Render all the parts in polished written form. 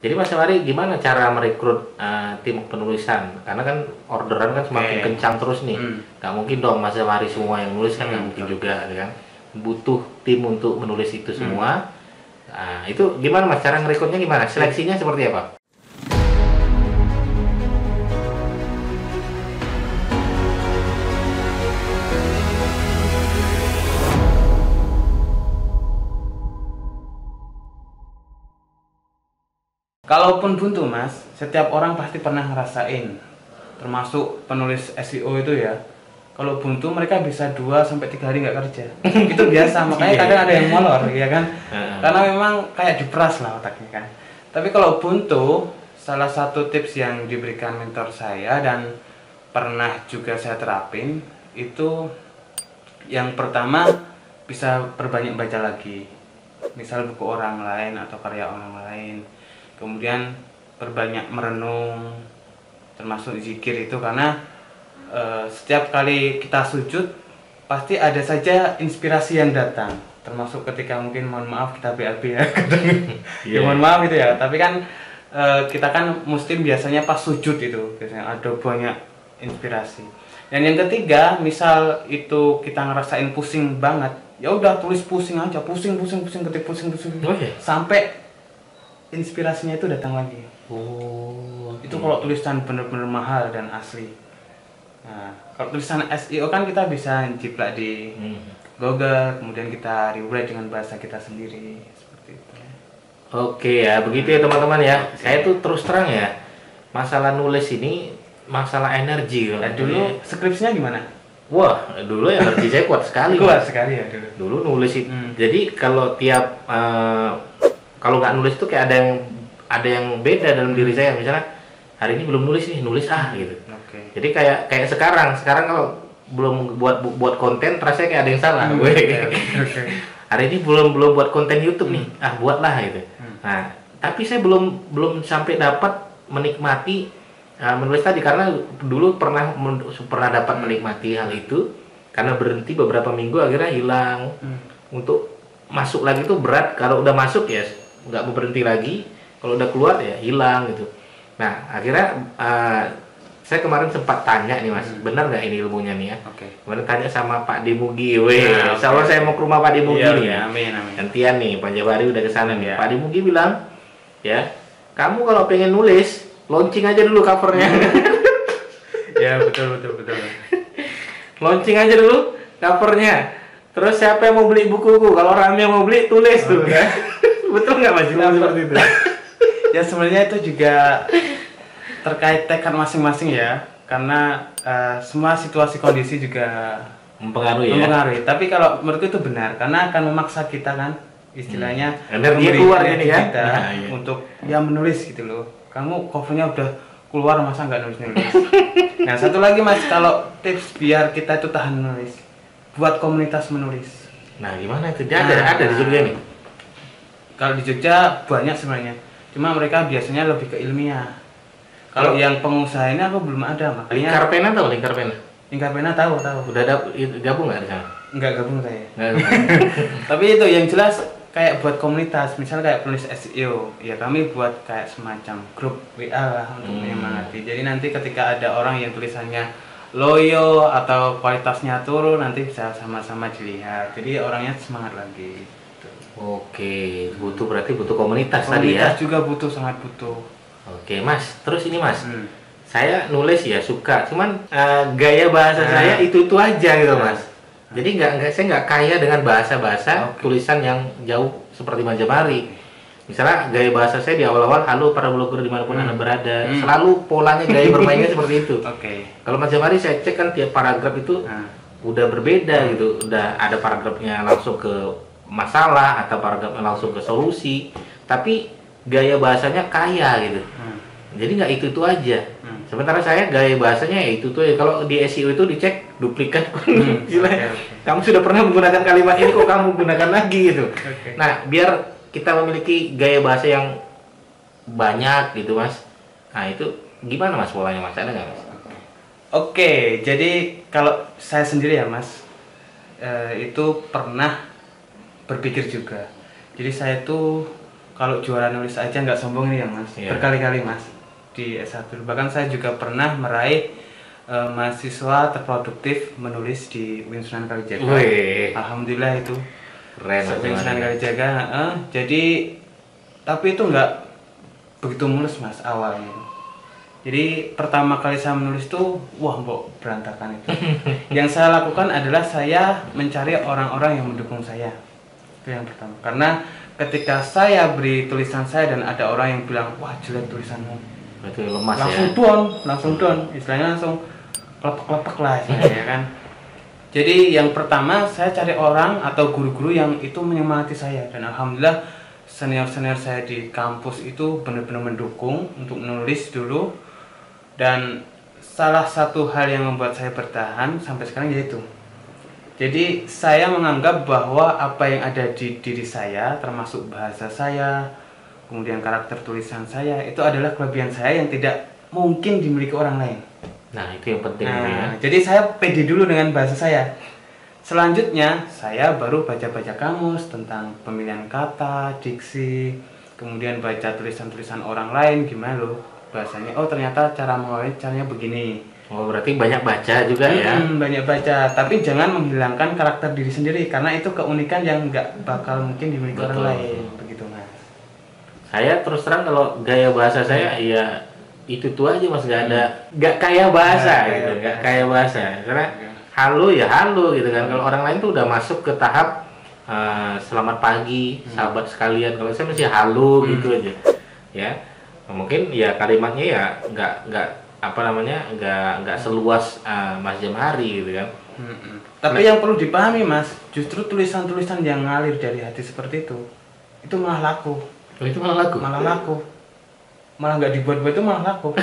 Jadi Mas Mari gimana cara merekrut tim penulisan? Karena kan orderan kan semakin kencang terus nih. Nggak mungkin dong Mas Mari semua yang nulis kan nggak mungkin juga, ya kan? Butuh tim untuk menulis itu semua. Nah, itu gimana Mas? Cara merekrutnya gimana? Seleksinya seperti apa? Kalaupun buntu mas, setiap orang pasti pernah ngerasain, termasuk penulis SEO itu ya. Kalau buntu mereka bisa 2 sampai 3 hari nggak kerja. Itu biasa, makanya kadang ada yang molor ya kan. Karena memang kayak diperas lah otaknya kan. Tapi kalau buntu, salah satu tips yang diberikan mentor saya dan pernah juga saya terapin, itu yang pertama bisa perbanyak baca lagi. Misal buku orang lain atau karya orang lain. Kemudian perbanyak merenung, termasuk zikir itu, karena setiap kali kita sujud pasti ada saja inspirasi yang datang, termasuk ketika mungkin mohon maaf kita BAB ya. Ya mohon maaf itu ya, tapi kan kita kan muslim biasanya pas sujud itu biasanya ada banyak inspirasi. Dan yang ketiga, misal itu kita ngerasain pusing banget, ya udah tulis pusing aja, pusing ketik pusing sampai inspirasinya itu datang lagi. Itu kalau tulisan bener-bener mahal dan asli. Nah, kalau tulisan SEO kan kita bisa jiplak di Google, kemudian kita rewrite dengan bahasa kita sendiri seperti itu. Oke ya, begitu ya teman-teman ya. Saya tuh terus terang ya, masalah nulis ini masalah energi. Dulu skripsinya gimana? Wah, dulu energi saya kuat sekali. Kuat sekali ya dulu. Dulu nulis itu. Jadi kalau tiap kalau nggak nulis tuh kayak ada yang beda dalam diri saya. Misalnya hari ini belum nulis nih, nulis gitu. Jadi kayak sekarang kalau belum buat konten, rasanya kayak ada yang salah. Hari ini belum buat konten YouTube nih, buatlah gitu. Nah, tapi saya belum sampai dapat menikmati menulis tadi, karena dulu pernah dapat menikmati hal itu, karena berhenti beberapa minggu akhirnya hilang. Untuk masuk lagi tuh berat. Kalau udah masuk ya nggak mau berhenti lagi, kalau udah keluar ya hilang gitu. Nah akhirnya saya kemarin sempat tanya nih Mas, benar nggak ini ilmunya nih ya? Kemarin tanya sama Pak Demugi, insya Allah saya mau ke rumah Pak Demugi nih ya. Amin. Gantian nih, Pak Jabari udah kesana nih. Pak Demugi bilang, ya kamu kalau pengen nulis, launching aja dulu covernya. Ya betul. Launching aja dulu covernya. Terus siapa yang mau beli bukuku? Kalau orang yang mau beli, tulis tuh. Betul nggak Mas? Seperti itu. Ya sebenarnya itu juga terkait tekad masing-masing ya, karena semua situasi kondisi juga mempengaruhi. Tapi kalau menurutku itu benar, karena akan memaksa kita kan, istilahnya energi keluar ini ya kita untuk menulis gitu loh. Kamu covernya udah keluar, masa nggak nulis. Nah satu lagi Mas, kalau tips biar kita itu tahan menulis, buat komunitas menulis. Nah gimana itu? Ada di Jogja nih. Kalau di Jogja banyak sebenarnya, cuma mereka biasanya lebih ke ilmiah. Kalau yang pengusaha ini aku belum ada, makanya. Lingkar Pena tahu. Udah gabung nggak di sana? Nggak gabung saya. Tapi itu yang jelas kayak buat komunitas, misal kayak penulis SEO, ya kami buat kayak semacam grup WA lah untuk menyemangati. Jadi nanti ketika ada orang yang tulisannya loyo atau kualitasnya turun, nanti bisa sama-sama dilihat. Jadi orangnya semangat lagi. Oke, berarti butuh komunitas tadi ya? Komunitas juga sangat butuh. Oke Mas, terus ini Mas, saya nulis ya suka, cuman gaya bahasa saya itu aja gitu Mas. Jadi saya nggak kaya dengan bahasa tulisan yang jauh seperti Majapahit. Misalnya gaya bahasa saya di awal-awal, halo para blogger dimanapun Anda berada, selalu polanya gaya bermainnya seperti itu. Kalau Majapahit saya cek kan tiap paragraf itu udah berbeda gitu, udah ada paragrafnya langsung ke masalah atau paragrafnya langsung ke solusi, tapi gaya bahasanya kaya gitu. Jadi nggak itu aja. Sementara saya gaya bahasanya ya itu aja. Kalau di SEO itu dicek duplikat. Kamu sudah pernah menggunakan kalimat ini, kok kamu gunakan lagi gitu. Nah biar kita memiliki gaya bahasa yang banyak gitu Mas. Nah itu gimana Mas polanya Mas? Ada nggak Mas? Oke, jadi kalau saya sendiri ya Mas, itu pernah berpikir juga. Jadi saya tuh kalau juara nulis aja nggak sombong ini ya Mas. Iya. Berkali-kali Mas di S1. Bahkan saya juga pernah meraih mahasiswa terproduktif menulis di UIN Sunan Kalijaga. Wih. Alhamdulillah itu. Keren Mas UIN Sunan Jamari. Kalijaga. Jadi tapi itu nggak begitu mulus Mas awalnya. Jadi pertama kali saya menulis tuh, wah mbok berantakan itu. Yang saya lakukan adalah saya mencari orang-orang yang mendukung saya. Itu yang pertama. Karena ketika saya beri tulisan saya dan ada orang yang bilang, wah jelek tulisanmu, Berarti lemas langsung down, istilahnya langsung kelepek-kelepek lah istilahnya, ya kan. Jadi yang pertama saya cari orang atau guru-guru yang itu menyemangati saya, dan alhamdulillah senior-senior saya di kampus itu benar-benar mendukung untuk menulis dulu. Dan salah satu hal yang membuat saya bertahan sampai sekarang yaitu, jadi saya menganggap bahwa apa yang ada di diri saya, termasuk bahasa saya, kemudian karakter tulisan saya, itu adalah kelebihan saya yang tidak mungkin dimiliki orang lain. Nah, itu yang penting ya. Jadi saya pede dulu dengan bahasa saya. Selanjutnya saya baru baca-baca kamus tentang pemilihan kata, diksi, kemudian baca tulisan-tulisan orang lain gimana loh bahasanya. Oh ternyata cara mengawali caranya begini. Oh, berarti banyak baca juga ya. Banyak baca, tapi jangan menghilangkan karakter diri sendiri karena itu keunikan yang nggak bakal mungkin dimiliki orang lain. Begitu Mas. Saya terus terang kalau gaya bahasa saya ya itu aja Mas, nggak kaya bahasa gitu, nggak kaya bahasa. Karena halu ya halu gitu kan. Kalau orang lain tuh udah masuk ke tahap selamat pagi sahabat sekalian. Kalau saya masih halu gitu aja. Ya. Mungkin ya kalimatnya ya nggak seluas Mas Jamari gitu kan. Tapi yang perlu dipahami Mas, justru tulisan-tulisan yang ngalir dari hati seperti itu malah laku. Oh, itu malah laku. Malah nggak dibuat-buat itu malah laku.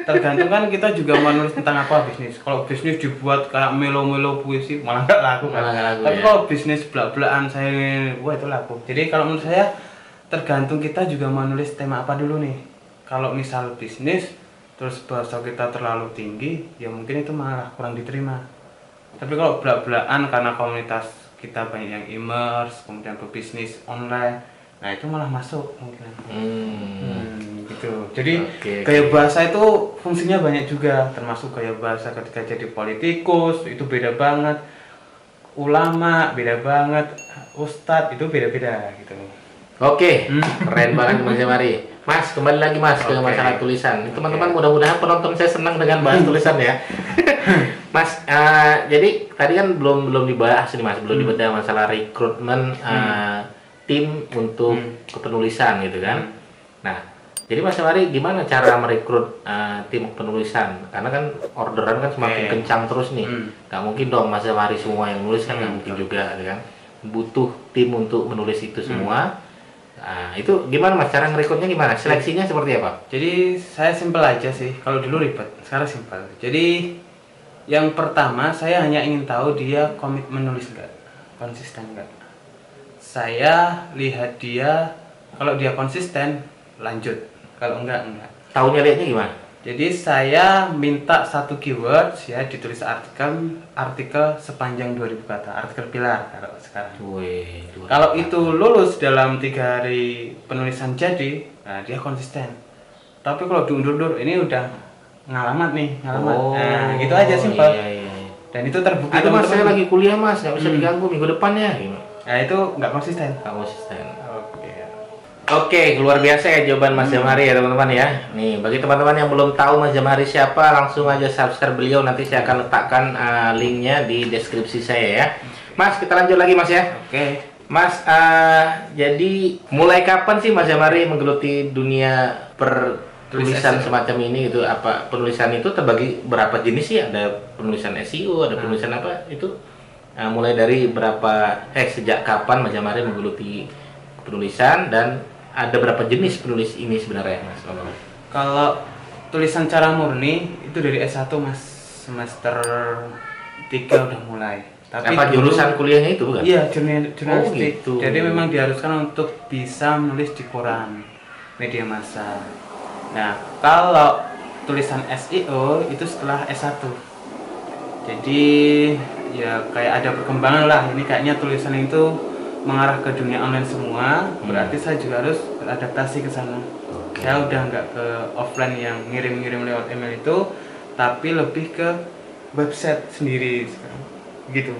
Tergantung kan kita juga mau nulis tentang apa bisnis. Kalau bisnis dibuat kayak melo-melo puisi malah nggak laku kan. Tapi ya. kalau bisnis belak-belakan saya, wah itu laku. Jadi kalau menurut saya tergantung kita juga mau nulis tema apa dulu nih. Kalau misal bisnis terus bahasa kita terlalu tinggi, ya mungkin itu malah kurang diterima. Tapi kalau belak-belakan karena komunitas kita banyak yang immerse, kemudian berbisnis online, nah itu malah masuk mungkin. Gitu. Jadi gaya bahasa itu fungsinya banyak juga, termasuk gaya bahasa ketika jadi politikus itu beda banget, ulama beda banget, ustadz itu beda-beda gitu. Oke, keren banget Mas Jamari. Mas, kembali lagi Mas ke masalah tulisan. Teman-teman mudah-mudahan penonton saya senang dengan bahas tulisan ya. Mas, jadi tadi kan belum dibahas nih Mas, belum dibedah masalah rekrutmen tim untuk kepenulisan gitu kan. Nah, jadi Mas Jamari gimana cara merekrut tim penulisan? Karena kan orderan kan semakin kencang terus nih. Gak mungkin dong Mas Jamari semua yang nulis kan gak mungkin juga kan. Butuh tim untuk menulis itu semua. Nah, itu gimana Mas, cara ngerekrutnya gimana? Seleksinya seperti apa? Jadi saya simpel aja sih, kalau dulu ribet, sekarang simpel. Jadi yang pertama saya hanya ingin tahu dia komitmen menulis enggak, konsisten enggak. Saya lihat dia, kalau dia konsisten lanjut, kalau enggak. Tahunya lihatnya gimana? Jadi saya minta satu keyword ya ditulis artikel sepanjang 2000 kata, artikel pilar kalau sekarang. Kalau itu lulus dalam 3 hari penulisan jadi, nah dia konsisten. Tapi kalau diundur-undur ini udah ngalamat. Nah, gitu aja simpel. Iya. Dan itu terbukti. Itu Mas, saya lagi kuliah Mas, nggak bisa diganggu minggu depannya. Nah itu nggak konsisten. Oke, luar biasa ya jawaban Mas Jamari ya teman-teman ya. Nih, bagi teman-teman yang belum tahu Mas Jamari siapa, langsung aja subscribe beliau. Nanti saya akan letakkan linknya di deskripsi saya ya. Mas, kita lanjut lagi Mas ya. Oke. Mas, jadi mulai kapan sih Mas Jamari menggeluti dunia pertulisan semacam ini gitu? Apa penulisan itu terbagi berapa jenis sih? Ada penulisan SEO, ada penulisan apa itu? Mulai dari sejak kapan Mas Jamari menggeluti penulisan dan ada berapa jenis penulis ini sebenarnya Mas? Kalau tulisan cara murni itu dari S1 Mas, semester 3 udah mulai. Tapi apa jurusan kuliahnya itu bukan? Iya, jurnalistik. Gitu. Jadi memang diharuskan untuk bisa menulis di koran, media massa. Nah, kalau tulisan SEO itu setelah S1. Jadi ya kayak ada perkembangan lah. Ini kayaknya tulisan itu mengarah ke dunia online semua, berarti saya juga harus beradaptasi ke sana. Saya udah nggak ke offline yang ngirim-ngirim lewat email itu, tapi lebih ke website sendiri sekarang gitu.